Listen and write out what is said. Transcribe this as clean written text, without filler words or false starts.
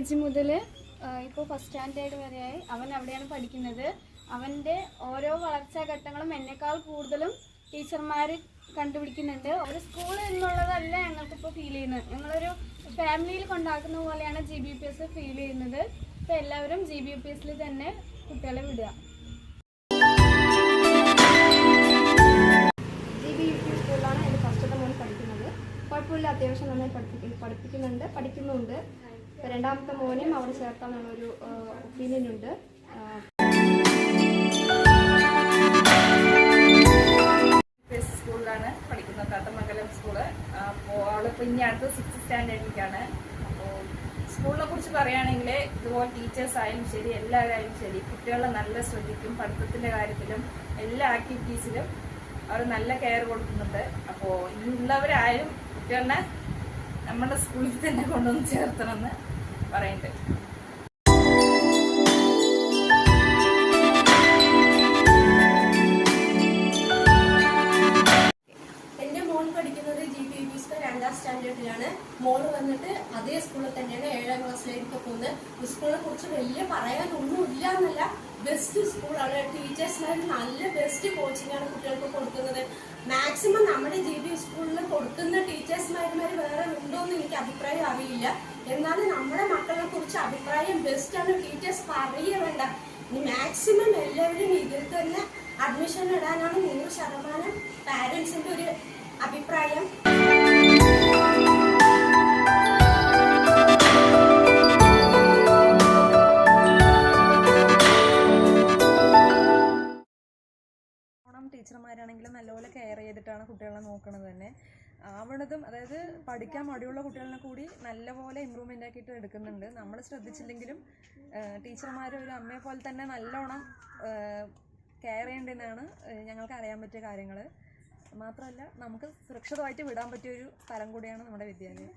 LKG മുതൽ ഇപ്പോൾ first standard വരെയായി അവൻ അവിടെയാണ് പഠിക്കുന്നത്. അവൻ്റെ ഓരോ വളർച്ചാ ഘട്ടങ്ങളും എന്നെക്കാൾ കൂടുതലും ടീച്ചർമാർ കണ്ടുപിടിക്കുന്നുണ്ട്. ഒരു സ്കൂൾ എന്നുള്ളതല്ല ഞങ്ങൾക്കിപ്പോൾ ഫീൽ ചെയ്യുന്നത്. ഞങ്ങളൊരു ഫാമിലിയിൽ കൊണ്ടാക്കുന്ന പോലെയാണ് GBPS ഫീൽ ചെയ്യുന്നത്. അപ്പോൾ എല്ലാവരും GBPSൽ തന്നെ കുട്ടികളെ വിടുക. GBP സ്കൂളിലാണ് എൻ്റെ ഫസ്റ്റത്തെ മോൻ പഠിക്കുന്നത്. കുഴപ്പമില്ല, അത്യാവശ്യം നന്നായി പഠിക്കുന്നുണ്ട്. രണ്ടാമത്തെ മോനെയും അവിടെ ചേർത്താനുള്ളൊരു ഒപ്പീനിയൻ ഉണ്ട്. സ്കൂളിലാണ് പഠിക്കുന്നത്, തത്തമംഗലം സ്കൂള്. അപ്പോൾ അവളിപ്പോൾ ഇനി അടുത്ത് 6th സ്റ്റാൻഡേർഡിലേക്കാണ്. അപ്പോൾ സ്കൂളിനെ കുറിച്ച് പറയുകയാണെങ്കിൽ ഇതുപോലെ ടീച്ചേഴ്സ് ആയാലും ശരി, എല്ലാവരായാലും ശരി, കുട്ടികളെ നല്ല ശ്രദ്ധിക്കും. പഠിത്തത്തിൻ്റെ കാര്യത്തിലും എല്ലാ ആക്ടിവിറ്റീസിലും അവർ നല്ല കെയർ കൊടുക്കുന്നുണ്ട്. അപ്പോൾ ഇനിയുള്ളവരായാലും കുട്ടികളെ നമ്മുടെ സ്കൂളിൽ തന്നെ കൊണ്ടുവന്ന് ചേർത്തണമെന്ന് പറയുന്നുണ്ട്. എൻ്റെ മോൾ പഠിക്കുന്നത് GBPS 2ാം സ്റ്റാൻഡേർഡിലാണ്. മോള് വന്നിട്ട് അതേ സ്കൂളിൽ തന്നെയാണ് 7ാം ക്ലാസ്സിലേക്ക് പോകുന്നത്. സ്കൂളിനെ കുറിച്ച് വലിയ പറയാനൊന്നും ഇല്ല എന്നല്ല, ബെസ്റ്റ് സ്കൂളാണ്. ടീച്ചേഴ്സ്മാർ നല്ല ബെസ്റ്റ് കോച്ചിങ് ആണ് കുട്ടികൾക്ക് കൊടുക്കുന്നത്. മാക്സിമം നമ്മുടെ GB സ്കൂളിൽ കൊടുക്കുന്ന ടീച്ചേഴ്സ്മാർ വേറെ ഉണ്ടോയെന്ന് എനിക്ക് അഭിപ്രായം അറിയില്ല. എന്നാലും നമ്മുടെ മക്കളെ കുറിച്ച് അഭിപ്രായം ബെസ്റ്റാണ്. ടീച്ചേഴ്സ് പറയേണ്ട. ഇനി മാക്സിമം എല്ലാവരും ഇതിൽ തന്നെ അഡ്മിഷൻ ഇടാനാണ് 100% പാരൻസിൻ്റെ ഒരു അഭിപ്രായം. ടീച്ചർമാരാണെങ്കിലും നല്ലപോലെ കെയർ ചെയ്തിട്ടാണ് കുട്ടികളെ നോക്കുന്നത് തന്നെ. ആവണതും അതായത് പഠിക്കാൻ മടിയുള്ള കുട്ടികളെ കൂടി നല്ലപോലെ ഇമ്പ്രൂവ്മെൻ്റ് ആക്കിയിട്ട് എടുക്കുന്നുണ്ട്. നമ്മൾ ശ്രദ്ധിച്ചില്ലെങ്കിലും ടീച്ചർമാർ ഒരു അമ്മയെ പോലെ തന്നെ നല്ലോണം കെയർ ചെയ്യേണ്ടതെന്നാണ് ഞങ്ങൾക്ക് അറിയാൻ പറ്റിയ കാര്യങ്ങൾ. മാത്രമല്ല നമുക്ക് സുരക്ഷിതമായിട്ട് വിടാൻ പറ്റിയൊരു സ്ഥലം കൂടിയാണ് നമ്മുടെ വിദ്യാലയം.